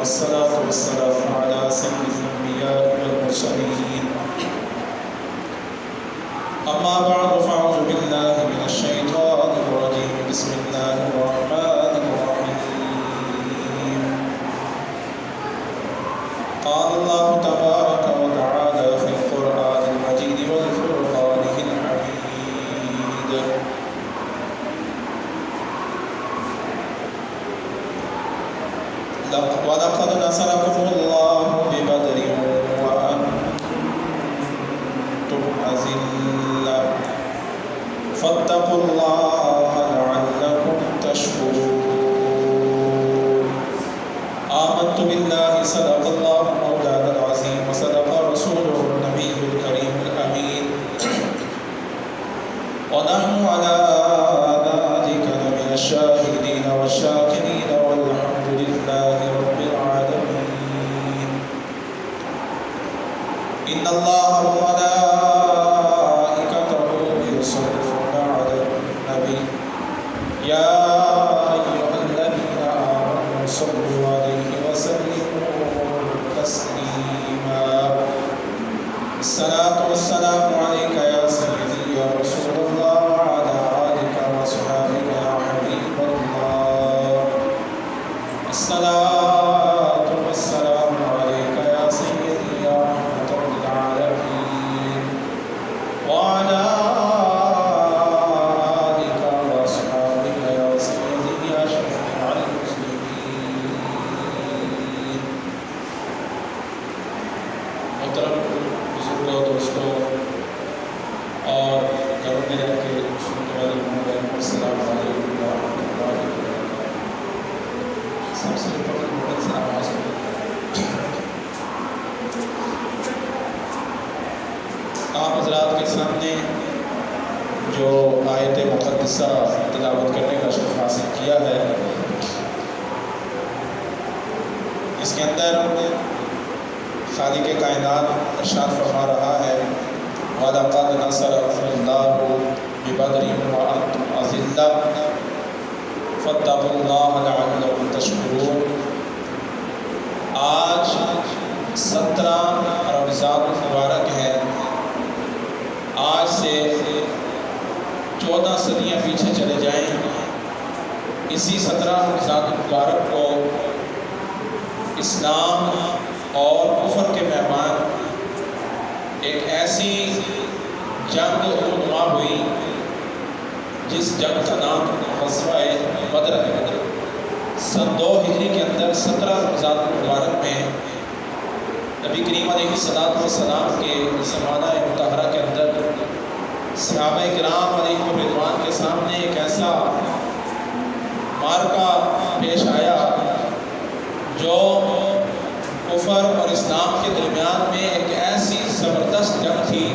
والصلاة والسلام على سيد الأنبياء والمرسلين أما بعد فأعوذ بالله من الشيطان الرجيم بسم الله الرحمن الرحيم قال الله تبارك وتعالى في القرآن المجيد والفرقان الحميد وَلَقَدْ نَصَرَكُمُ اللَّهُ بِبَدْرٍ وَأَنْتُمْ أَذِلَّةٌ فَاتَّقُوا اللَّهَ لَعَلَّكُمْ تَشْكُرُونَ آمنت بالله صدق الله مولانا العظيم وصدق رسوله النبي الكريم الأمين ونحن على ذلك لمن الشاهدين والشاكرين والحمد لله رب العالمين إن الله وملائكته يصلون على النبي يا أيها الذين آمنوا صلوا عليه وسلموا تسليما الصلاة والسلام عليك يا سيدي يا رسول الله وعلى آلك وصحبك يا حبيب الله الصلاة والسلام عليك يا سيدي يا رحمة للعالمين وعلى آلك وأصحابك يا سيدي يا شفيع المسلمين. محترم بزرگوں دوستوں اور گھروں میں رہ کے سننے والے لوگوں کو السلام علیکم ورحمۃ اللہ وبرکاتہ. سب سے پہلے محمد سے آواز کریں. آپ حضرات کے سامنے جو آیت مقدسہ تلاوت کرنے کا شرف حاصل کیا ہے، اس کے اندر خالق کائنات ارشاد فرما رہا ہے وَلَقَدْ نَصَرَكُمُ اللَّهُ بِبَدْرٍ وَأَنْتُمْ أَذِلَّةٌ فَاتَّقُوا اللَّهَ لَعَلَّكُمْ تَشْكُرُونَ. آج 17 رمضان المبارک ہے. آج سے 14 صدیاں پیچھے چلے جائیں، اسی 17 رمضان المبارک کو اسلام اور کفر کے مہمان ایک ایسی جنگ رونما ہوئی جس جنگ کا نام غزوہ بدر ہے. سن 2 ہجری کے اندر 17 رمضان المبارک میں نبی کریم علیہ السلام کے زمانہ مطہرہ کے اندر صحابہ کرام علیہم رضوان کے سامنے ایک ایسا معرکہ پیش آیا جو کفر اور اسلام کے درمیان میں ایک ایسی زبردست جنگ تھی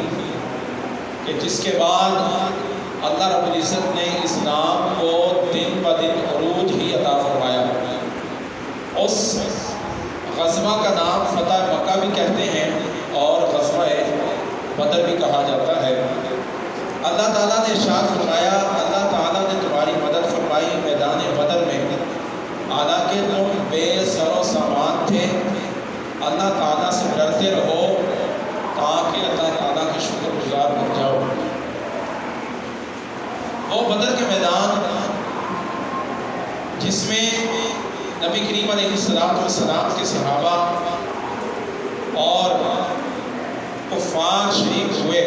کہ جس کے بعد اللہ رب العزت نے اسلام کو دن بدن عروج ہی عطا فرمایا. اس غزوہ کا نام فتح مکہ بھی کہتے ہیں اور غزوہ بدر بھی کہا جاتا ہے. اللہ تعالیٰ نے ارشاد فرمایا، اللہ تعالیٰ نے تمہاری مدد فرمائی میدان بدر میں، حالانکہ تم بے سر و سامان تھے. اللہ تعالیٰ سے ڈرتے رہو تاکہ اللہ تعالیٰ کے شکر گزار بن جاؤ. وہ بدر کے میدان جس میں نبی کریم علیہ السلام کے صحابہ اور کفار شریک ہوئے،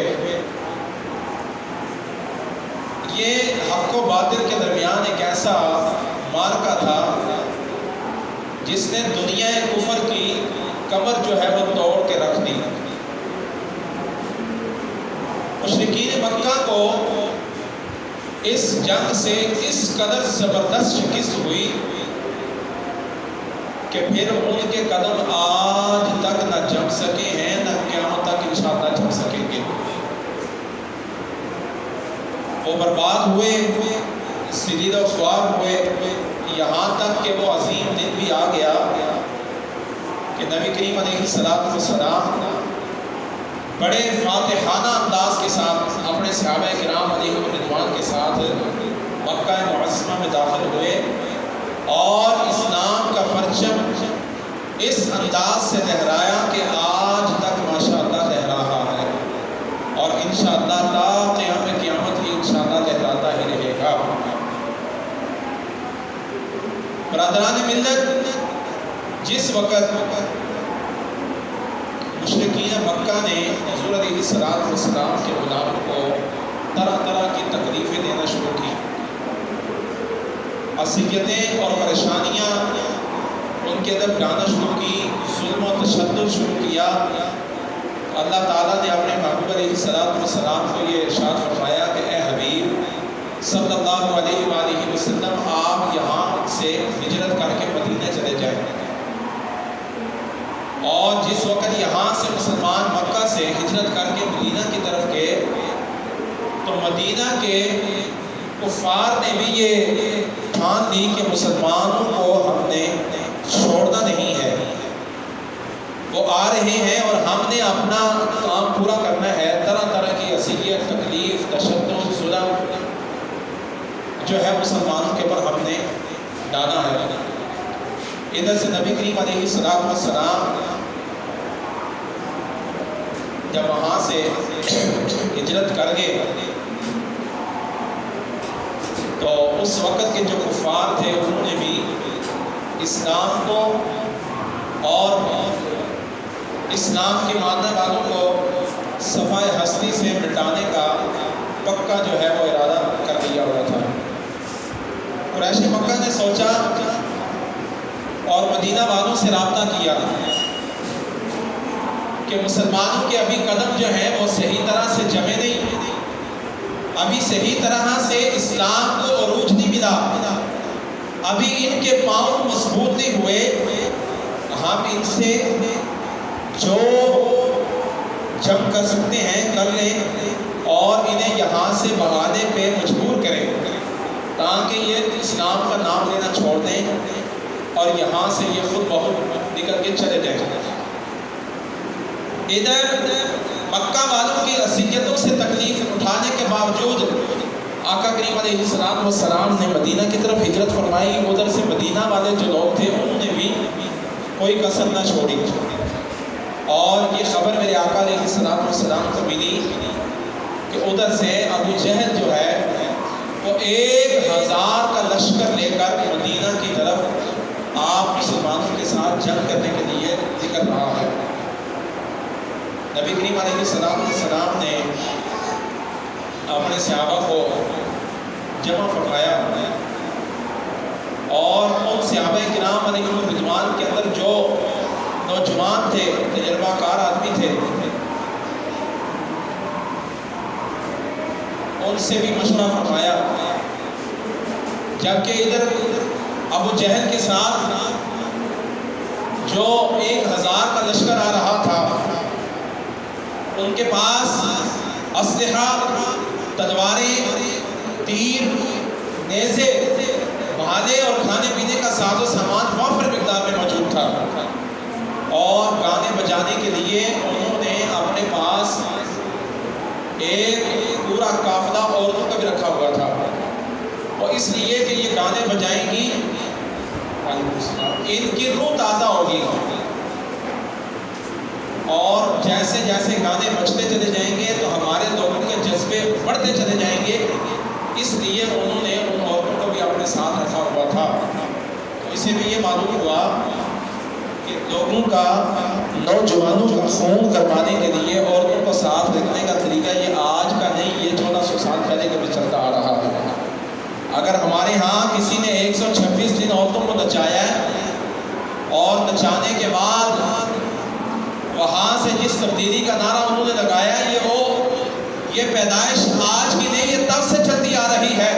یہ حق و باطل کے درمیان ایک ایسا معرکہ تھا جس نے دنیا کفر کی کمر جو ہے وہ توڑ کے رکھ دی. مشرکین مکہ کو اس جنگ سے اس قدر زبردست شکست ہوئی کہ پھر ان کے قدم آج تک نہ جم سکے ہیں، نہ قیامت تک انشاءاللہ جم سکیں گے. وہ برباد ہوئے، ذلیل و خوار ہوئے، یہاں تک کہ وہ عظیم دن بھی آ گیا کہ نبی کریم علیہ السلام بڑے فاتحانہ انداز کے ساتھ اپنے صحابہ کرام علیہ رضوان کے ساتھ مکہ معظمہ میں داخل ہوئے اور اسلام کا پرچم انداز سے لہرایا کہ آج تک ماشاءاللہ لہرا ہے، اور انشاءاللہ تا قیام قیامت بھی انشاءاللہ لہراتا ہی رہے گا۔ برادران ملت، جس وقت مشرکین مکہ نے حضور علیہ السلام کے غلاموں کو طرح طرح کی تکلیفیں دینا شروع کی، اذیتیں اور پریشانیاں ان کے اندر ڈالنا شروع کی، ظلم و تشدد شروع کیا، اللہ تعالیٰ نے اپنے محبوب علیہ السلام کو یہ ارشاد فرمایا کہ اے حبیب صلی اللہ علیہ وآلہ وسلم، آپ یہاں سے ہجرت کر کے مدینہ چلے جائیں۔ اور جس وقت یہاں سے مسلمان مکہ سے ہجرت کر کے مدینہ کی طرف گئے تو مدینہ کے کفار نے بھی یہ ٹھان لی کہ مسلمانوں کو ہم نے چھوڑنا نہیں ہے، وہ آ رہے ہیں اور ہم نے اپنا کام پورا کرنا ہے۔ طرح طرح کی اذیت، تکلیف، تشدد، ظلم جو ہے مسلمانوں کے اوپر ہم نے ڈالا ہے۔ ادھر سے نبی کریم علیہ السلام جب وہاں سے ہجرت کر گئے تو اس وقت کے جو کفار تھے انہوں نے بھی اسلام کو اور اسلام کے ماننے والوں کو صفائے ہستی سے مٹانے کا پکا جو ہے وہ ارادہ کر لیا ہوا تھا۔ قریش مکہ نے سوچا اور مدینہ والوں سے رابطہ کیا کہ مسلمانوں کے ابھی قدم جو ہیں وہ صحیح طرح سے جمے نہیں، ابھی صحیح طرح سے اسلام کو عروج نہیں ملا، ابھی ان کے پاؤں مضبوط نہیں ہوئے، ہم ان سے جو جم کر سکتے ہیں کر لیں اور انہیں یہاں سے بھگانے پہ مجبور کریں تاکہ یہ اسلام کا نام لینا چھوڑ دیں اور یہاں سے یہ خود بخود نکل کے چلے جائیں۔ ادھر مکہ والوں کی اذیتوں سے تکلیف اٹھانے کے باوجود آقا کریم علیہ السلام نے مدینہ کی طرف ہجرت فرمائی۔ ادھر سے مدینہ والے جو لوگ تھے انہوں نے بھی کوئی کسر نہ چھوڑی، اور یہ خبر میرے آقا علیہ السلام کو ملی کہ ادھر سے ابو جہل جو ہے وہ 1000 کا لشکر لے کر مدینہ کی طرف آپ مسلمانوں کے ساتھ جنگ کرنے کے لیے نکل رہا ہے۔ نبی کریم علیہ السلام نے اپنے صحابہ کو جمع فرمایا اور ان صحابہ کرام علیہم الرضوان کے اندر جو نوجوان تھے، تجربہ کار آدمی تھے، ان سے بھی مشورہ فرمایا، جبکہ ادھر ابو جہل کے ساتھ جو 1000 کا لشکر آ رہا تھا ان کے پاس اسلحہ، تلواریں، تیر، نیزے، بھالے اور کھانے پینے کا ساز و سامان وافر مقدار میں موجود تھا، اور گانے بجانے کے لیے انہوں نے اپنے پاس ایک پورا قافلہ عورتوں کا بھی رکھا ہوا تھا، اور اس لیے کہ یہ گانے بجائیں گی ان کی روح تازہ ہوگی، اور جیسے جیسے گانے بجتے چلے جائیں گے تو ہمارے لوگوں کے جذبے بڑھتے چلے جائیں گے، اس لیے انہوں نے ان عورتوں کو بھی اپنے ساتھ رکھا ہوا تھا۔ تو اسے بھی یہ معلوم ہوا کہ لوگوں کا، نوجوانوں کا خون کروانے کے لیے عورتوں کو ساتھ رکھنے کا طریقہ یہ آج کا نہیں، یہ 1400 سال پہلے کا بھی چلتا آ رہا ہے۔ اگر ہمارے ہاں کسی نے 126 دن عورتوں کو نچایا ہے اور نچانے کے بعد وہاں سے جس تبدیلی کا نعرہ انہوں نے لگایا، یہ پیدائش آج کی نہیں، یہ تب سے چلتی آ رہی ہے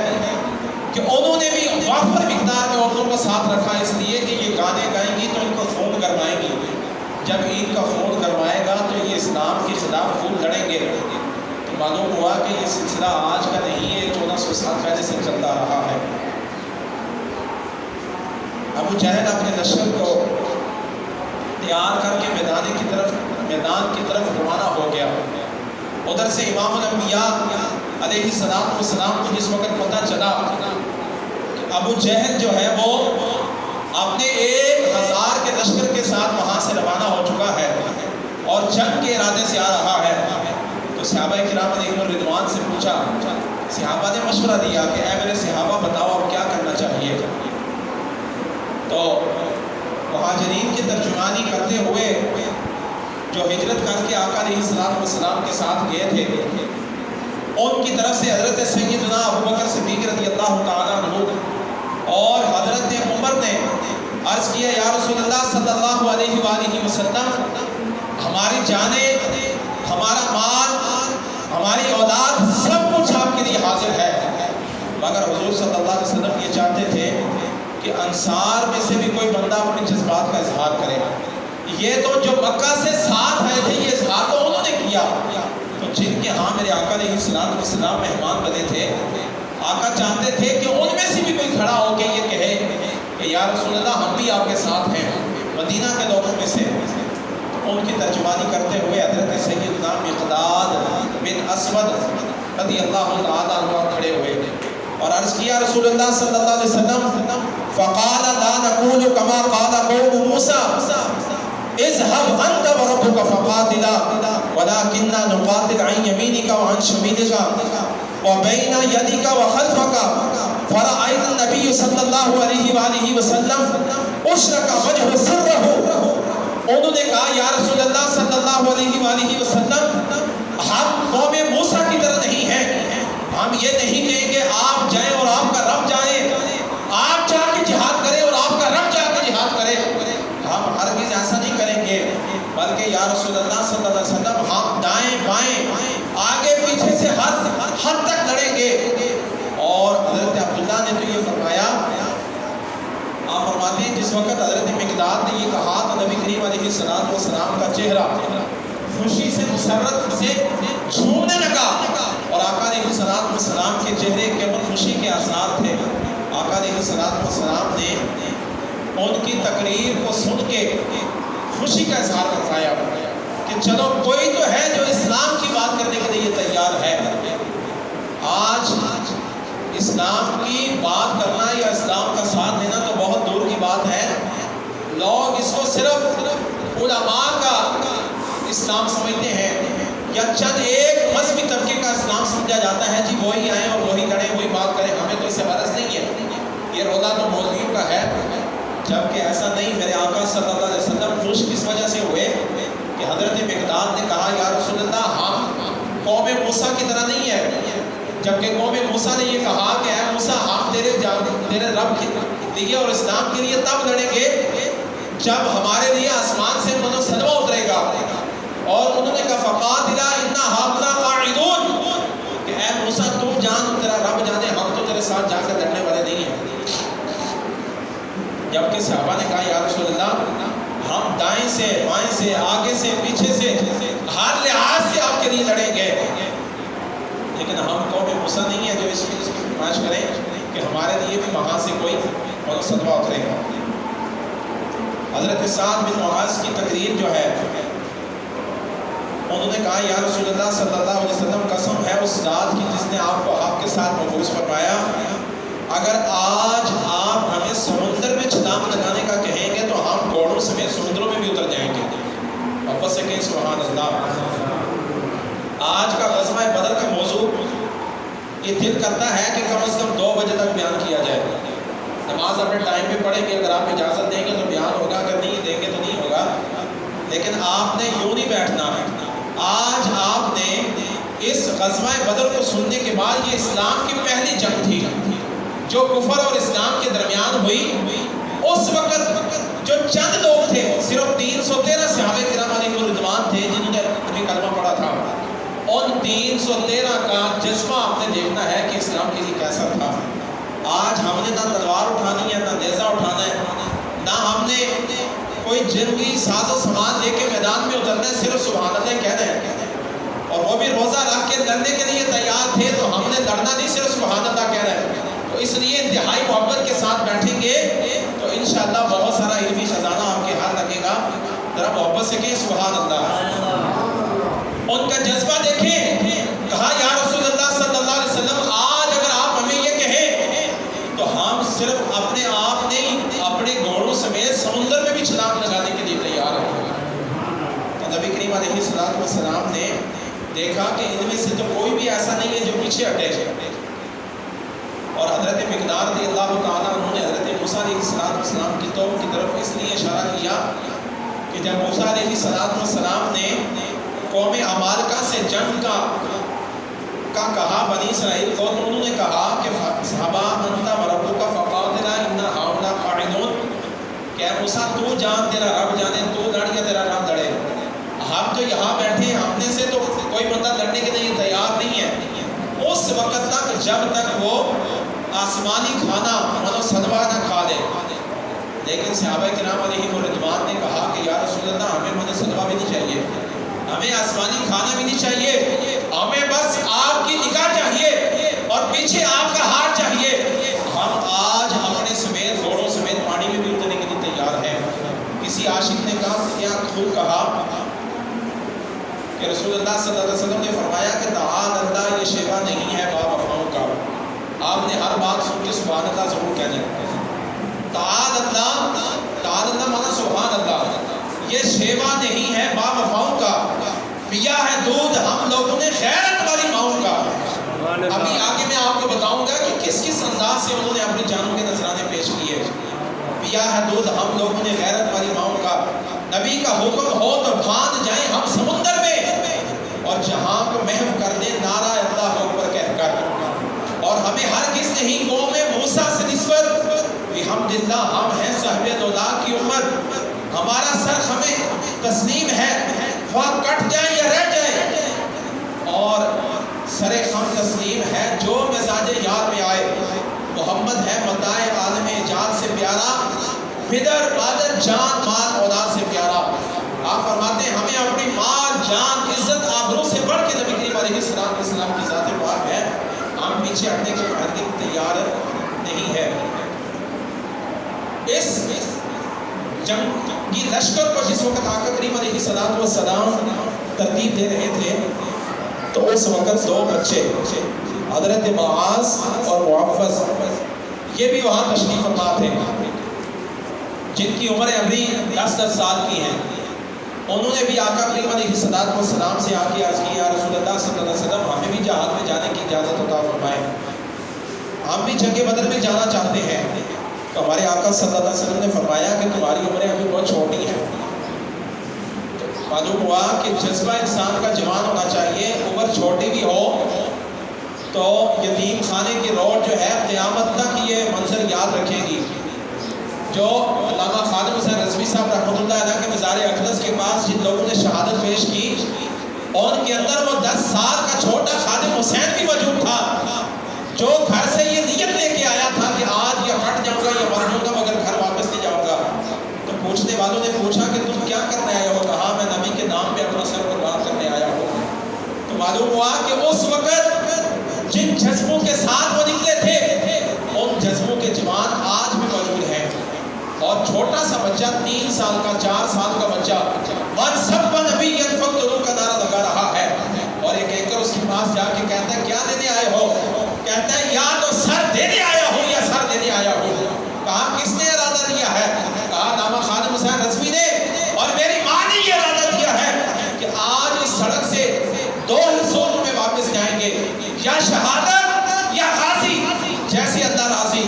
کہ انہوں نے بھی وافر مقدار میں عورتوں کو ساتھ رکھا، اس لیے کہ یہ گانے گائیں گی تو ان کو خون کروائیں گی، جب ان کا خون کروائے گا تو یہ اسلام کے خلاف خون لڑیں گے۔ تو معلوم ہوا کہ یہ سلسلہ آج کا نہیں ہے، 1400 سال پہلے سے چلتا رہا ہے۔ ابو جہل اپنے لشکر کو تیار کر کے میدان کی طرف روانہ ہو گیا۔ ادھر سے امام الانبیاء علیہ السلام کو جس وقت پتہ چلا کہ ابو جہل جو ہے وہ اپنے 1000 کے لشکر کے ساتھ وہاں سے روانہ ہو چکا ہے اور جنگ کے ارادے سے آ رہا ہے، تو صحابہ کرام علیہم الرضوان سے پوچھا، صحابہ نے مشورہ دیا کہ اے میرے صحابہ بتاؤ اب کیا کرنا چاہیے؟ تو مہاجرین کی ترجمانی کرتے ہوئے جو ہجرت کر کے آقا علیہ السلام کے ساتھ گئے تھے، ان کی طرف سے حضرت سیدنا ابوبکر صدیق رضی اللہ تعالیٰ عنہ اور حضرت عمر نے عرض کیا، یا رسول اللہ صلی اللہ علیہ وآلہ وسلم، ہماری جانیں، ہمارا مال، ہماری اولاد، سب کچھ آپ کے لیے حاضر ہے، مگر حضور صلی اللہ علیہ وسلم یہ چاہتے تھے کہ انصار میں سے بھی کوئی بندہ اپنے جذبات کا اظہار کرے۔ یہ تو جو مکہ سے ساتھ آئے تھے یہ اظہار تو انہوں نے کیا، تو جن کے ہاں میرے آقا علیہ السلام مہمان بنے تھے، آقا چاہتے تھے کہ ان میں سے بھی کوئی کھڑا ہو کے یہ کہے کہ یا رسول اللہ ہم بھی آپ کے ساتھ ہیں، مدینہ کے لوگوں میں سے۔ ان کی ترجمانی کرتے ہوئے حضرت سیدنا مقداد بن اسود رضی اللہ تعالیٰ عنہ کھڑے ہوئے اور عرض کیا، رسول اللہ صلی اللہ علیہ وسلم، فقال لا نقول كما قال قوم موسى اذهب انت وربك فقاتلا ولكننا نقاتل عن يمينك وعن شمالك وبين يدك وخلفك فرأيت النبي صلی اللہ علیہ وآلہ وسلم اشرق وجه سره۔ انہوں نے کہا، یا رسول اللہ صلی اللہ علیہ وآلہ وسلم، ہم قوم موسیٰ کی طرح نہیں ہیں، ہم یہ نہیں کہیں کہ آپ جائیں اور آپ کا رب جائے، آپ جا کے جہاد کریں اور آپ کا رب جا کے جہاد کرے، ہم ہرگز ایسا نہیں کریں گے، بلکہ یا رسول اللہ صلی اللہ علیہ وسلم ہم دائیں بائیں آگے پیچھے سے ہر حد تک لڑیں گے۔ اور حضرت عبداللہ نے تو یہ فرمایا، آپ فرماتے ہیں جس وقت حضرت مقداد نے یہ کہا تو نبی کریم علیہ السلام کا چہرہ خوشی سے مسرت سے جھومنے لگا، اور آقا علیہ السلام کے چہرے کے اوپر خوشی کے آثار تھے۔ آقا علیہ السلام نے ان کی تقریر کو سن کے خوشی کا اظہار کروایا کہ چلو کوئی تو ہے جو اسلام کی بات کرنے کے لیے تیار ہے۔ آج اسلام کی بات کرنا یا اسلام کا ساتھ دینا تو بہت دور کی بات ہے، لوگ اس کو صرف علماء کا اسلام سمجھتے ہیں یا چند ایک مذہبی طبقے کا اسلام سمجھا جاتا ہے، جی وہی آئیں اور وہی لڑیں، وہی بات کریں، ہمیں تو اس سے غرض نہیں ہے، یہ رولا تو مولویوں کا ہے، جبکہ ایسا نہیں۔ میرے آقا صلی اللہ علیہ وسلم خوش کس وجہ سے ہوئے کہ حضرت مقداد نے کہا، یا رسول اللہ ہم قوم موسیٰ کی طرح نہیں ہے، جبکہ قوم موسیٰ نے یہ کہا کہ اے موسیٰ ہم تیرے رب کے لیے اور اسلام کے لیے تب لڑیں گے جب ہمارے لیے آسمان سے منو سلوہ اترے گا، اور انہوں نے کہا فقاتلا انا ہاؤلا قاعدون، کہ اے موسیٰ تم جان تیرا رب جانے، ہم تو تیرے ساتھ جا کر لڑنے والے نہیں ہیں۔ جبکہ صحابہ نے کہا، یا رسول اللہ ہم دائیں سے بائیں سے آگے سے پیچھے سے ہر لحاظ سے آپ کے لیے لڑیں گے، لیکن ہم قوم موسیٰ نہیں ہے جو اس کی فرمائش کریں کہ ہمارے لیے بھی وہاں سے کوئی صدوہ اترے گا۔ حضرت سعد بن معاذ کی تقریر جو ہے، انہوں نے کہا، یا رسول اللہ صلی اللہ علیہ وسلم قسم ہے اس ذات کی جس نے آپ کو آپ کے ساتھ مبعوث فرمایا، اگر آج آپ ہمیں سمندر میں چھلانگ لگانے کا کہیں گے تو ہم گھوڑوں سمیت سمندروں میں بھی اتر جائیں گے۔ اور بس کہیں سبحان اللہ۔ آج کا غزوہ بدر کا موضوع یہ دل کرتا ہے کہ کم از کم 2 بجے تک بیان کیا جائے، نماز اپنے ٹائم پہ پڑھیں گے، اگر آپ اجازت دیں گے تو بیان ہوگا، اگر نہیں دیں گے تو نہیں ہوگا، لیکن آپ نے یوں نہیں بیٹھنا ہے۔ آج آپ نے اس غزوہ بدر کو سننے کے بعد، یہ اسلام کی پہلی جنگ تھی جو کفر اور اسلام کے درمیان ہوئی، اس وقت جو چند لوگ تھے، صرف 313 صحابہ کرام علیہ الرضوان تھے جنہوں نے کلمہ پڑھا تھا، ان 313 کا جذبہ آپ نے دیکھنا ہے کہ اسلام کے لیے کیسا تھا۔ آج ہم نے نہ تلوار اٹھانی ہے، نہ نیزہ اٹھانا ہے، نہ ہم نے کوئی جنگی ساز و سامان لے کے میدان میں اترنا ہے، صرف سبحان اللہ کہنا ہے، اور وہ بھی روزہ رکھ کے لڑنے کے لیے تیار تھے تو ہم نے لڑنا نہیں، صرف سبحان اللہ کہنا ہے۔ تو اس لیے انتہائی محبت کے ساتھ بیٹھیں گے تو انشاءاللہ بہت سارا علمی خزانہ آپ کے ہاتھ لگے گا۔ ذرا محبت سے کہیں سبحان اللہ۔ ان کا جذبہ دیکھیں، کہا یا رسول اللہ صلی اللہ علیہ وسلم آج اگر آپ ہمیں یہ کہیں تو ہم صرف اپنے آپ نہیں، اپنے گھوڑوں سمیت سمندر میں بھی چھلانگ لگانے کے لیے تیار ہو گئے۔ تو نبی کریم علیہ السلام نے دیکھا کہ ان میں سے تو کوئی بھی ایسا نہیں ہے جو پیچھے ہٹے جائے، اور حضرت مقدار رضی اللہ تعالیٰ عنہ نے حضرت موسیٰ علیہ السلام کی قوم کی طرف اس لیے اشارہ کیا کہ جب موسیٰ علیہ السلام نے قوم عمالقہ سے جنگ کا کہا بنی اسرائیل کو، تو انہوں نے کہا کہ صحابہ انت وربک فقاتلا انا ہاؤنا قاعدون، کہ موسیٰ تو جان تیرا رب جانے، تو لڑ یا تیرا رب لڑے، ہم تو یہاں بیٹھے، ہم نے سے تو کوئی بندہ لڑنے کے لیے تیار نہیں ہے اس وقت تک جب تک وہ آسمانی کھانا منو صدبہ نہ کھا لے۔ لیکن صحابہ کرام علیہ رضوان نے کہا کہ یا رسول اللہ ہمیں منو صدبہ بھی نہیں چاہیے، ہمیں آسمانی کھانا بھی نہیں چاہیے، ہمیں بس آپ کی نگاہ چاہیے اور پیچھے آپ کا ہاتھ چاہیے، ہم آج اپنے سمیت گھوڑوں سمیت پانی میں بھی اترنے کے لیے تیار ہیں۔ کسی عاشق نے کہا کیا خود کہا کہ رسول اللہ صلی اللہ علیہ وسلم نے فرمایا کہ تعال اللہ یہ شیوا نہیں ہے با وفاؤں کا، آپ نے ہر بات سن کے سبحان اللہ ضرور کہنا ہے۔ تعال اللہ مانا سبحان اللہ، یہ شیوا نہیں ہے با وفاؤں کا، پیا ہے دودھ ہم لوگوں نے غیرت والی ماؤں کا۔ ابھی آگے میں آپ کو بتاؤں گا کہ کس کس انداز سے انہوں نے اپنی جانوں کے نذرانے پیش کیے۔ پیا ہے دودھ ہم لوگوں نے غیرت والی ماؤں کا، نبی کا حکم ہو تو باندھ جائیں ہم سمندر میں، اور جہاں کو محو کر دیں نعرہ اللہ اکبر کہہ کر، اور ہمیں ہرگز نہیں قوم موسیٰ سے نسبت، بحمدللہ ہم ہیں صاحب دولا کی امت، ہمارا سر ہمیں تسلیم ہے، خواہ کٹ جائیں یا رہ جائیں، اور سر خم تسلیم ہے جو مزاج یار میں آئے، محمد ہے متاع عالم ایجاد سے پیارا، بدر بادر جان مال اولاد سے پیارا۔ آپ فرماتے ہیں ہمیں اپنی مال جان عزت آبرو سے بڑھ کے نبی کریم علیہ السلام کی ذات پاک ہے، ہم پیچھے ہٹنے کے بعد تیار نہیں ہے۔ اس جنگی لشکر کو جس وقت آقا کریم علیہ السلام ترتیب دے رہے تھے تو اس وقت دو بچے حضرت معاذ اور معفذ یہ بھی وہاں تشریف فرما تھے، جن کی عمریں ابھی 10 سال کی ہیں۔ انہوں نے بھی آقا کریم علیہ السلام سے آ کے عرض کی یا رسول اللہ صلی اللہ علیہ وسلم ہمیں بھی جہاد میں جانے کی اجازت عطا فرمائیں، ہم بھی جنگ بدر میں جانا چاہتے ہیں۔ تو ہمارے آقا صلی اللہ علیہ وسلم نے فرمایا کہ تمہاری عمریں ابھی بہت چھوٹی ہیں۔ معلوم ہوا کہ جذبہ انسان کا جوان ہونا چاہیے، عمر چھوٹی بھی ہو تو یتیم خانے کی روڈ جو ہے قیامت تک یہ منظر یاد رکھے گی۔ جو علامہ خادم حسین رضوی صاحب رحمۃ اللہ علیہ کے مزار اقدس کے پاس جن لوگوں نے شہادت پیش کی، اور ان کے اندر وہ 10 سال کا چھوٹا خادم حسین بھی موجود تھا، جو گھر سے یہ نیت لے کے آیا تھا کہ آج یا کٹ جاؤں گا یا مر جاؤں گا مگر گھر واپس نہیں جاؤں گا۔ تو پوچھنے والوں نے پوچھا کہ تم کیا کرنے آیا ہو؟ کہا میں نبی کے نام پہ اپنا سر قربان کرنے آیا ہوں۔ تو معلوم ہوا کہ اس وقت جن جذبوں کے ساتھ وہ نکلے تھے ان جذبوں کے جوان آج بھی موجود ہیں، اور چھوٹا سا بچہ 3 سال کا 4 سال کا بچہ من سب نبی فقتلوا کا نعرہ لگا رہا ہے، اور ایک ایک کر اس کے پاس جا کے کہتا ہے کیا دینے آئے ہو؟ کہتا ہے یا تو سر دینے آیا ہوں یا سر دینے آیا ہوں۔ کہا کس نے ارادہ دیا ہے؟ کہا علامہ خادم حسین رضوی نے، اور میری ماں نے یہ ارادہ دیا ہے کہ آج اس سڑک سے 2 حصوں میں واپس جائیں گے، یا شہادت یا غازی جیسے اللہ راضی،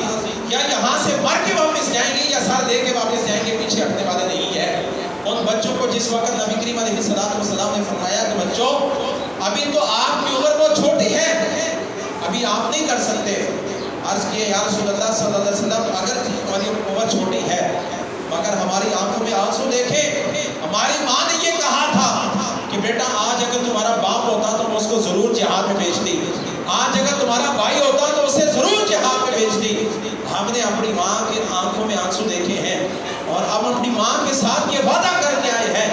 یا یہاں سے مر کے واپس جائیں گے یا سر دے کے واپس جائیں گے، پیچھے ہٹنے والے نہیں ہے۔ ان بچوں کو جس وقت نبی کریم علیہ السلام نے فرمایا کہ بچوں ابھی تو آپ کی عمر بہت چھوٹی ہے، ابھی آپ نہیں کر سکتے، عرض کیے یا رسول اللہ صلی اللہ علیہ وسلم اگر ہماری عمر چھوٹی ہے مگر ہماری آنکھوں میں آنسو دیکھیں، ہماری ماں نے یہ کہا تھا کہ بیٹا آج اگر تمہارا باپ ہوتا تو اس کو ضرور جہاد میں بھیجتی، آج اگر تمہارا بھائی ہوتا تو اسے ضرور جہاد میں بھیجتی۔ ہم نے اپنی ماں کی آنکھوں میں آنسو دیکھے ہیں، اور اب اپنی ماں کے ساتھ یہ وعدہ کر کے آئے ہیں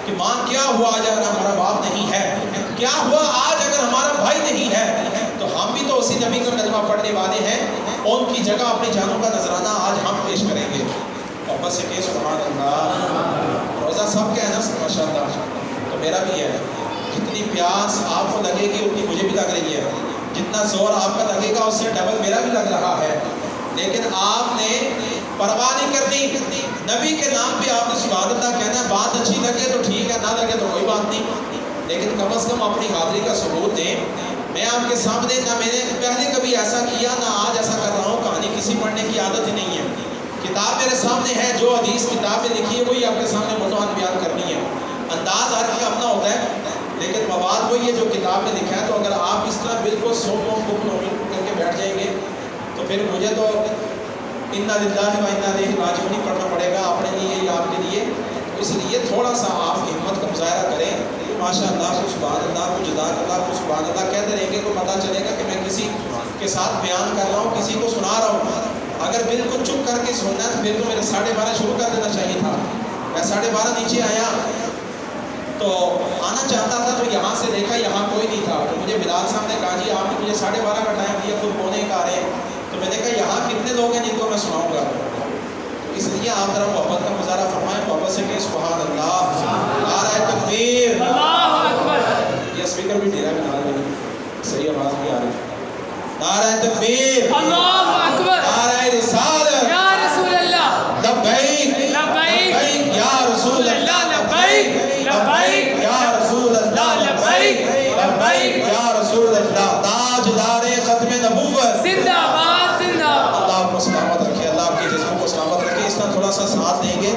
کہ ماں کیا ہوا آج اگر ہمارا باپ نہیں ہے، کیا ہوا آج اگر ہمارا بھائی نہیں ہے، تو ہم بھی تو اسی نبی کا کلمہ پڑھنے والے ہیں، ان کی جگہ اپنی جانوں کا نذرانہ آج ہم پیش کریں گے۔ اور بس کہ سبحان اللہ، روزہ سب کا ہے نا ماشاء اللہ، تو میرا بھی ہے، جتنی پیاس آپ کو لگے گی اتنی مجھے بھی لگ رہی ہے، جتنا زور آپ کا لگے گا اس سے ڈبل میرا بھی لگ رہا ہے، لیکن آپ نے پرواہ نہیں کرتی. نبی کے نام پہ آپ نے سبحان اللہ کہنا ہے. بات اچھی لگے تو ٹھیک ہے، نہ لگے تو کوئی بات نہیں، لیکن کم از کم اپنی حاضری کا ثبوت دیں. میں آپ کے سامنے نہ میں نے پہلے کبھی ایسا کیا نہ آج ایسا کر رہا ہوں. کہانی کسی پڑھنے کی عادت ہی نہیں ہے. کتاب میرے سامنے ہے، جو حدیث کتاب میں لکھی ہے وہی آپ کے سامنے موضوعات بیان کرنی ہے. انداز ہر کا اپنا ہوتا ہے، لیکن مواد وہی ہے جو کتاب میں لکھا ہے. تو اگر آپ اس طرح بالکل سو کر کے بیٹھ جائیں گے تو پھر مجھے تو انا للہ و انا الیہ راجعون نہیں پڑھنا پڑے گا اپنے لیے یا آپ کے لیے. اس لیے تھوڑا سا آپ ہمت کا مظاہرہ کریں. ماشاء اللہ کو سبحان اللہ کو جزاک اللہ کو سبحان اللہ کہتے رہیں گے تو پتہ چلے گا کہ میں کسی کے ساتھ بیان کر رہا ہوں، کسی کو سنا رہا ہوں. اگر بالکل چپ کر کے سننا ہے تو پھر تو میرے 12:30 شروع کر دینا چاہیے تھا. میں 12:30 نیچے آیا تو آنا چاہتا تھا تو یہاں سے دیکھا یہاں کوئی نہیں تھا. تو مجھے بلال صاحب نے کہا جی آپ نے مجھے 12:30 کا ٹائم دیا، خود پونے کا آ رہے ہیں. تو میں نے کہا یہاں کتنے لوگ ہیں جن کو میں سناؤں گا. اس لیے آپ ذرا محبت کا مظاہرہ فرمائیں، محبت سے کہ سبحان اللہ، نعرہ تکبیر، اللہ اکبر. یہ اسپیکر بھی ڈھیرا بنا رہے ہیں، صحیح آواز نہیں آ رہی. نعرہ تکبیر، اللہ اکبر، نعرہ رسالت، یا رسول اللہ، لبیک لبیک یا رسول اللہ، لبیک لبیک یا رسول اللہ، لبیک لبیک یا رسول اللہ. تاجدار ختم نبوت زندہ باد زندہ باد. اللہ آپ کو سلامت رکھے، اللہ آپ کے جسم کو سلامت رکھے. اس طرح تھوڑا سا ساتھ دیں گے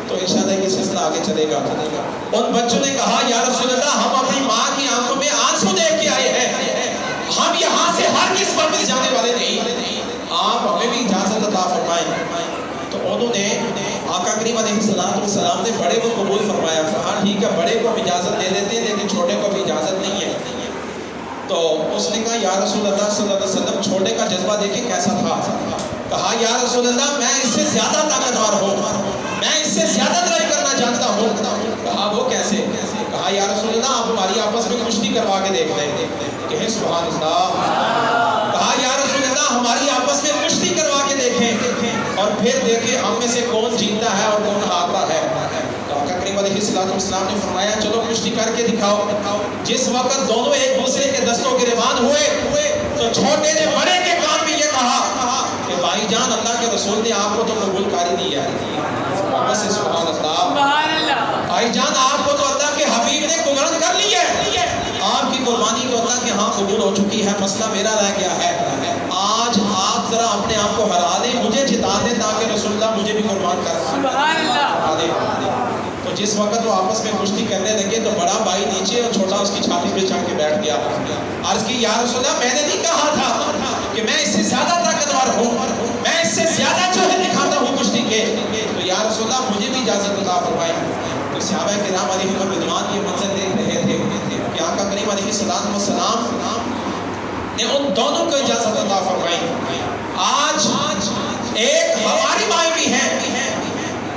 تو انشاءاللہ یہ سلسلہ آگے چلے گا. ان بچوں نے کہا یا رسول اللہ ہم اپنی ماں کی آنکھوں میں آنسو دیکھ کے آئے ہیں، ہم یہاں سے ہر کس واپس جانے والے نہیں، آپ ہمیں بھی اجازت عطا فرمائیں. تو انہوں نے آقا کریم علیہ السلام نے بڑے کو قبول فرمایا. کہا ٹھیک ہے بڑے کو اجازت دے دیتے ہیں لیکن چھوٹے کو بھی اجازت نہیں ہے. تو اس نے کہا یا رسول اللہ صلی اللہ علیہ وسلم چھوٹے کا جذبہ دیکھیں کیسا تھا. کہا یا رسول اللہ میں اس سے زیادہ طاقتور ہوں، میں اس سے زیادہ لڑائی کرنا جانتا ہوں. کہا وہ کیسے؟ کہا یا رسول اللہ آپ ہماری آپس میں کشتی کروا کے دیکھتے ہیں. کہیں سبحان اللہ. کہا یا رسول اللہ ہماری آپس میں کشتی کروا کے دیکھیں اور پھر دیکھیں ہم میں سے کون جیتا ہے اور کون ہارتا ہے. تو آقا کریم علیہ السلام نے فرمایا چلو کشتی کر کے دکھاؤ. جس وقت دونوں ایک دوسرے کے دستوں گریبان ہوئے تو چھوٹے نے بڑے کے کان میں یہ کہا کہ بھائی جان اللہ کے رسول نے آپ کو تو قبول کاری دی ہے. سبحان اللہ. بھائی جان آپ کو تو اللہ کے حبیب نے قبول کر لی ہے، آپ کی قربانی تو اللہ کے ہاں قبول ہو چکی ہے، مسئلہ میرا رہ گیا ہے. آج آپ ذرا اپنے آپ کو ہرا دیں، مجھے جتا دیں تاکہ رسول اللہ مجھے بھی قربان کر دیں. تو جس وقت وہ آپس میں کشتی کرنے لگے تو بڑا بھائی نیچے اور چھوٹا اس کی چھاتی پہ چڑھ کے بیٹھ گیا. عرض کی یا رسول اللہ میں نے نہیں کہا تھا کہ میں اس سے زیادہ طاقتور ہوں، میں اس سے زیادہ جو ہے دکھاتا ہوں کشتی کے. تو یا رسول اللہ مجھے بھی اجازت عطا فرمائیں. تو صحابہ کرام علیہم رضوان یہ منظر دیکھ رہے تھے کہ آقا کریم علیہ السلام نے ان دونوں کو اجازت عطا فرمائی. آج ایک ہماری مائیں بھی ہیں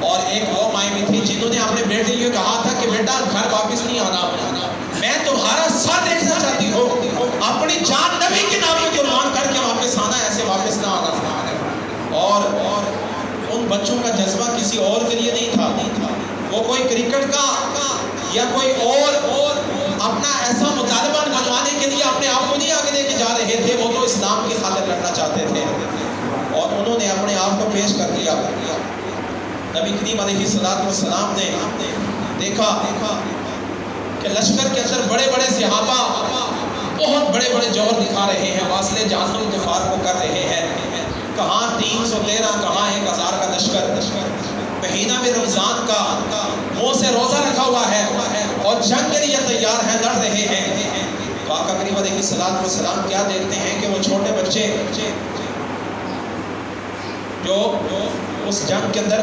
اور ایک وہ مائیں بھی تھی جنہوں نے اپنے بیٹے یہ کہا تھا کہ بیٹا گھر واپس نہیں آنا، میں تمہارا ساتھ دیکھنا چاہتی ہوں، اپنی جان نبی کے نام پہ قربان کر کے واپس آنا، ایسے واپس نہ آنا. اور ان بچوں کا جذبہ کسی اور کے لیے نہیں تھا. وہ کوئی کرکٹ کا یا کوئی اور اپنا ایسا مطالبہ منوانے کے لیے اپنے آپ کو نہیں آگے لے کے جا رہے تھے، وہ تو اسلام کی خاطر لڑنا چاہتے تھے اور انہوں نے اپنے آپ کو پیش کر دیا. نبی کریم علیہ السلام نے دیکھا کہ لشکر کے اندر بڑے بڑے صحابہ بہت بڑے بڑے جوہر دکھا رہے ہیں، واصل جہنم کفار کو کر رہے ہیں. کہاں 313 کہاں 1000 کا لشکر. مہینہ میں رمضان کا منہ سے روزہ رکھا ہوا ہے اور جنگ کے لیے تیار ہیں، لڑ رہے ہیں. تو آقا کریم علیہ السلام کیا دیکھتے ہیں کہ وہ چھوٹے بچے جو اس جنگ کے اندر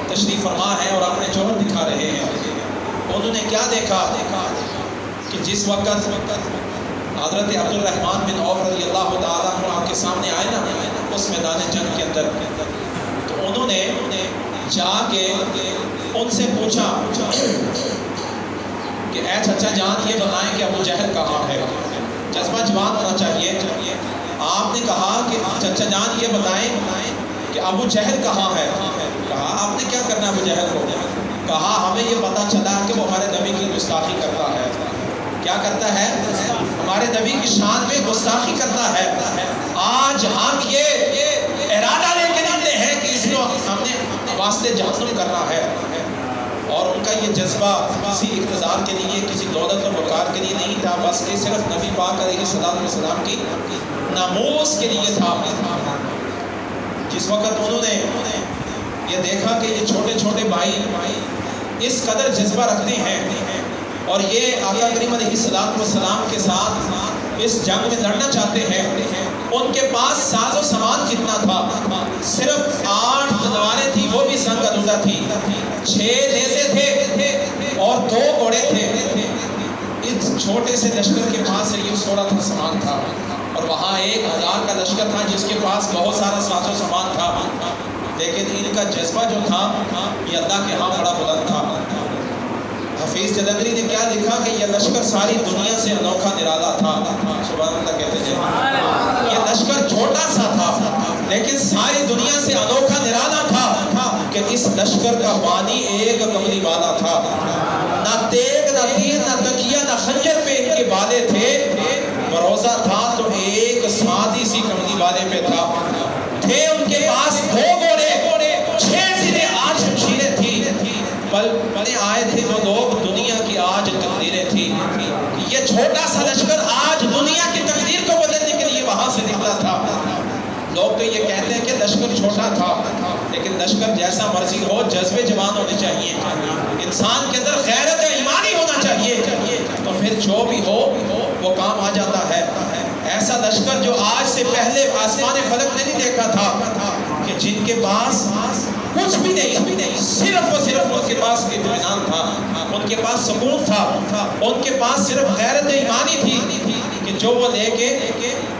تشریف فرما ہیں اور اپنے جوہر دکھا رہے ہیں. انہوں نے کیا دیکھا کہ جس وقت حضرت عبد الرحمن بن عوف رضی اللہ تعالیٰ عنہ آپ کے سامنے آئے نا اس میدان جنگ کے اندر، تو انہوں نے جا کے ان سے پوچھا کہ اے چچا جان یہ بتائیں کہ ابو جہل کہاں ہے. جذبہ جوان ہونا چاہیے. آپ نے کہا کہ چچا جان یہ بتائیں کہ ابو جہل کہاں ہے. کہا آپ نے کیا کرنا ابو جہل کو. کہا ہمیں یہ پتہ چلا کہ وہ ہمارے نبی کی گستاخی کرتا ہے. کیا کرتا ہے؟ ہمارے نبی کی شان میں گستاخی کرتا ہے. آج ہم یہ ارادہ لے کے نکلے ہیں کہ ہم نے واسطے جہنم کرنا ہے. اور ان کا یہ جذبہ کسی اقتدار کے لیے، کسی دولت و وقار کے لیے نہیں تھا، بس کہ صرف نبی پاک علیہ السلام کی ناموس کے لیے تھا. جس وقت انہوں نے یہ دیکھا کہ یہ چھوٹے چھوٹے بھائی اس قدر جذبہ رکھتے ہیں اور یہ آقا کریم علیہ السلام کے ساتھ اس جنگ میں لڑنا چاہتے ہیں، ان کے پاس ساز و سامان کتنا تھا؟ صرف 8 تلواریں تھی، وہ بھی زنگ آلودہ تھی، 6 نیزے تھے اور 2 گھوڑے تھے. اس چھوٹے سے لشکر کے پاس یہ تھوڑا سا سامان تھا، اور وہاں 1000 کا لشکر تھا جس کے پاس بہت سارا ساز و سامان تھا. لیکن ان کا جذبہ جو تھا یہ اللہ کے ہاں بڑا بلند تھا. حفیظ جلندری نے کیا لکھا کہ یہ لشکر ساری دنیا سے انوکھا نرالا تھا. سبحان اللہ کہتے ہیں. یہ لشکر چھوٹا سا تھا لیکن ساری دنیا سے انوکھا نرالا تھا کہ اس لشکر کا بانی ایک کملی والا تھا. نہ تیگ نہ تیر نہ تکیہ نہ خنجر پہ ان کے بالے تھے. بروزہ تھا تو ایک سادی سی کملی والے پہ تھا. تھے ان کے پاس 2 گھوڑے، 6 سرے 8 شمشیریں تھی. پلے آئے تھے وہ لوگ، دنیا کی آج تقدیریں تھی. یہ چھوٹا سا لشکر آج دنیا کی تقدیر کو بدلنے کے لیے وہاں سے نکلا تھا. لوگ تو یہ کہتے ہیں کہ لشکر چھوٹا تھا، لیکن لشکر جیسا مرضی ہو، جذبے جوان ہونے چاہیے، انسان کے اندر غیرت و ایمانی ہونا چاہیے، تو پھر جو بھی ہو وہ کام آ جاتا ہے. ایسا لشکر جو آج سے پہلے آسمان فلک نے نہیں دیکھا تھا، کہ جن کے پاس کچھ بھی نہیں، صرف و صرف ان کے پاس اطمینان تھا، ان کے پاس سکون تھا، ان کے پاس صرف غیرت ایمانی تھی کہ جو وہ لے کے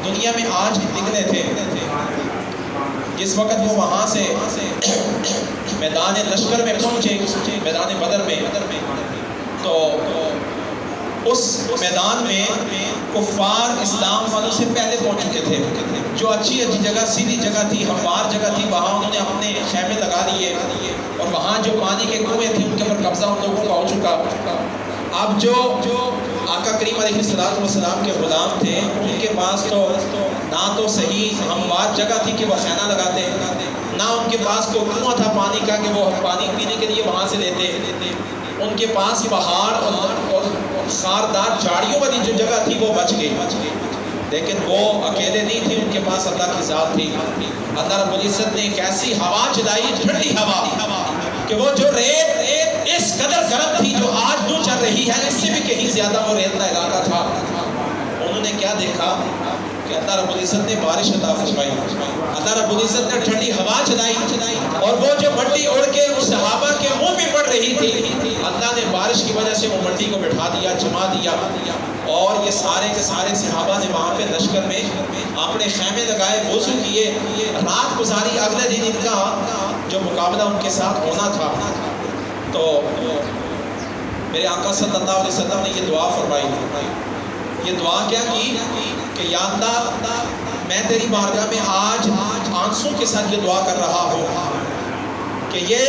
دنیا میں آج نکلے تھے. جس وقت وہ وہاں سے میدان لشکر میں پہنچے، میدان بدر میں، تو اس میدان میں کفار اسلام والوں سے پہلے پہنچ چکے تھے. جو اچھی جگہ، سیدھی جگہ تھی، ہموار جگہ تھی، وہاں انہوں نے اپنے خیمے لگا لیے، اور وہاں جو پانی کے کنویں تھے ان کے اوپر قبضہ ان لوگوں کا ہو چکا. اب جو آقا کریم علیہ السلام کے غلام تھے، ان کے پاس تو نہ تو صحیح ہموار جگہ تھی کہ وہ خیمہ لگاتے، نہ ان کے پاس کوئی کنواں تھا پانی کا کہ وہ پانی پینے کے لیے وہاں سے لیتے. ان کے پاس پہاڑ اور خاردار جھاڑیوں والی جو جگہ تھی وہ بچ گئی. لیکن وہ اکیلے نہیں تھے، ان کے پاس اللہ کی ذات تھی. اللہ رب العزت نے ایک ایسی ہوا چلائی، ٹھنڈی ہوا، کہ وہ جو ریت اس قدر گرم تھی جو آج جو چل رہی ہے، اس سے بھی کہیں زیادہ وہ ریت کا علاقہ تھا. انہوں نے کیا دیکھا کہ اللہ رب العزت نے بارش عطا فرمائی، اللہ رب العزت نے ٹھنڈی ہوا چلائی، اور وہ جو مٹی اڑ کے اس صحابہ کے منہ میں پڑ رہی تھی، اللہ نے بارش کی وجہ سے وہ مٹی کو بٹھا دیا، جما دیا، اور یہ سارے کے سارے صحابہ نے وہاں پہ لشکر میں اپنے خیمے لگائے، وضو کیے، رات گزاری. اگلے دن ان کا جو مقابلہ ان کے ساتھ ہونا تھا، تو میرے آقا صلی اللہ علیہ وسلم نے یہ دعا فرمائی. یہ دعا کیا کی کہ یا اللہ، میں تیری بارگاہ میں آج آنسوں کے ساتھ یہ دعا کر رہا ہوں کہ یہ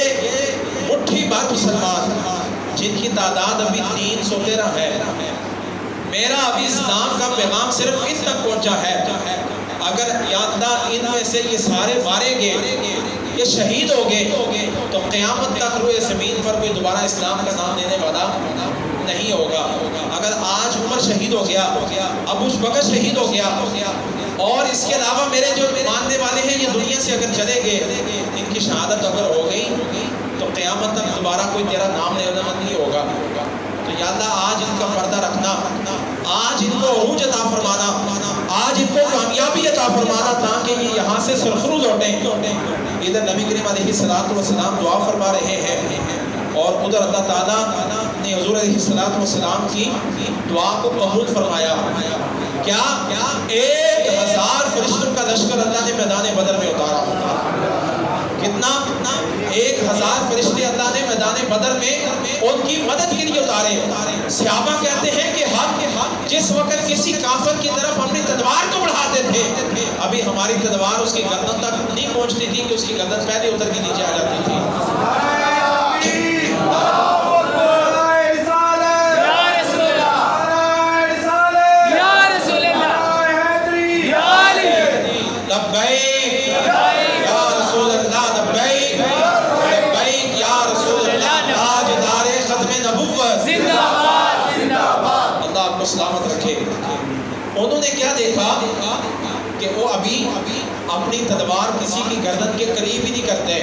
مٹھی بھر مسلمان جن کی تعداد ابھی 313 ہے، میرا ابھی اسلام کا پیغام صرف ان تک پہنچا ہے. اگر یا اللہ ان میں سے یہ سارے مارے گئے، یہ شہید ہو گئے، تو قیامت تک روئے زمین پر کوئی دوبارہ اسلام کا نام لینے والا نہیں ہوگا. اگر آج عمر شہید ہو گیا، ابو بکر شہید ہو گیا، اور اس کے علاوہ میرے جو ماننے والے ہیں یہ دنیا سے اگر چلے گئے، ان کی شہادت اگر ہو گئی تو قیامت تک دوبارہ کوئی تیرا نام لینا نہیں ہوگا. تو یا اللہ آج ان کا پردہ رکھنا، آج ان کو عروج عطا فرمانا، آج ان کو کامیابی عطا فرمانا، تاکہ یہ یہاں سے سرخرو لوٹیں. ادھر نبی کریم علیہ السلام دعا فرما رہے ہیں، اور ادھر اللہ تعالیٰ نے حضور علیہ السلام کی دعا کو قبول فرمایا. کیا 1000 فرشتوں کا لشکر اللہ نے میدان بدر میں اتارا. کتنا؟ 1000 فرشتے اللہ نے میدان بدر میں ان کی مدد کے لیے اتارے. صحابہ کہتے ہیں کہ ہم جس وقت کسی کافر کی طرف اپنی تلوار کو بڑھاتے تھے، ابھی ہماری تلوار اس کی گردن تک نہیں پہنچتی تھی کہ اس کی گردن پہلے اتر کے نیچے آ جاتی تھی. لبیک یا رسول اللہ، لبیک انہوں نے کیا دیکھا کہ وہ ابھی اپنی تلوار کسی کی گردن کے قریب ہی نہیں کرتے.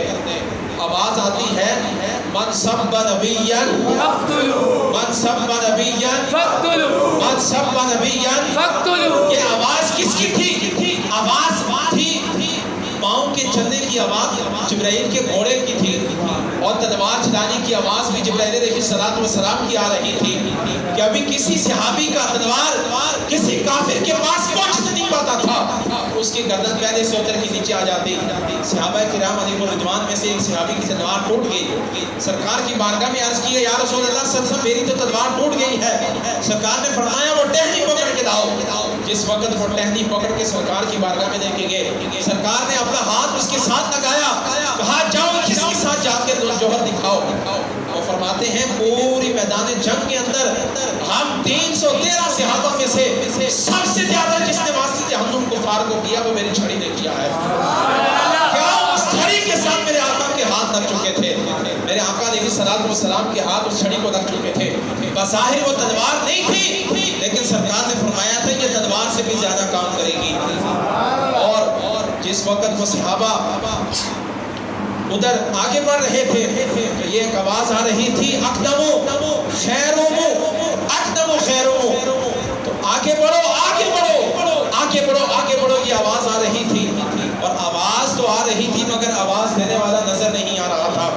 آواز آتی ہے من سب نبیا من سب نبیا من سب نبیا. یہ آواز کس کی تھی؟ آواز تھی پاؤں کے چلنے کی آواز جبرائیل کے گھوڑے کی تھی، اور تلوار چلانے کی آواز بھی جبرائیل علیہ السلام کی آ رہی تھی کہ ابھی کسی صحابی کا تلوار کسی کافر کے پاس پہنچ نہیں پاتا تھا، اس کی گردن پہلے سے اتر کے نیچے آ جاتی. صحابہ کرام علیہ الرضوان میں سے ایک صحابی کی تلوار ٹوٹ گئی. سرکار کی بارگاہ میں عرض کی ہے یا رسول اللہ صلی اللہ علیہ وسلم میری تو تلوار ٹوٹ گئی ہے. سرکار نے فرمایا وہ ٹہنی پکڑ کے لاؤ. جس وقت وہ ٹہنی پکڑ کے سرکار کی بارگاہ میں لے کے گئے، سرکار نے اپنا ہاتھ اس کے ساتھ لگایا، کہا جاؤ کس کے ساتھ جا کے جوہر دکھاؤ. وہ فرماتے ہیں پوری میدان جنگ کے اندر ہم 313 صحابہ میں سے سب سے زیادہ جس نے واسطے جہنم کفار کو کیا وہ میری چھڑی نے کیا ہے. کیا اس چھڑی کے ساتھ میرے آقا کے ہاتھ لگ چکے تھے، میرے آقا علیہ السلام کے ہاتھ اس چھڑی کو لگ چکے تھے. بظاہر وہ تلوار نہیں تھی، لیکن سرکار نے فرمایا تھا یہ تلوار سے بھی زیادہ کام کرے گی. اور جس وقت وہ صحابہ ادھر آگے بڑھ رہے تھے تو یہ ایک آواز آ رہی تھی اقدمو خیرمو اقدمو خیرمو، تو آگے بڑھو آگے بڑھو آگے بڑھو آگے بڑھو، یہ آواز آ رہی تھی. اور آواز تو آ رہی تھی مگر آواز دینے والا نظر نہیں آ رہا تھا.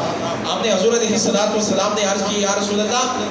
ہم نے حضور علیہ السلام نے عرض کی یا رسول اللہ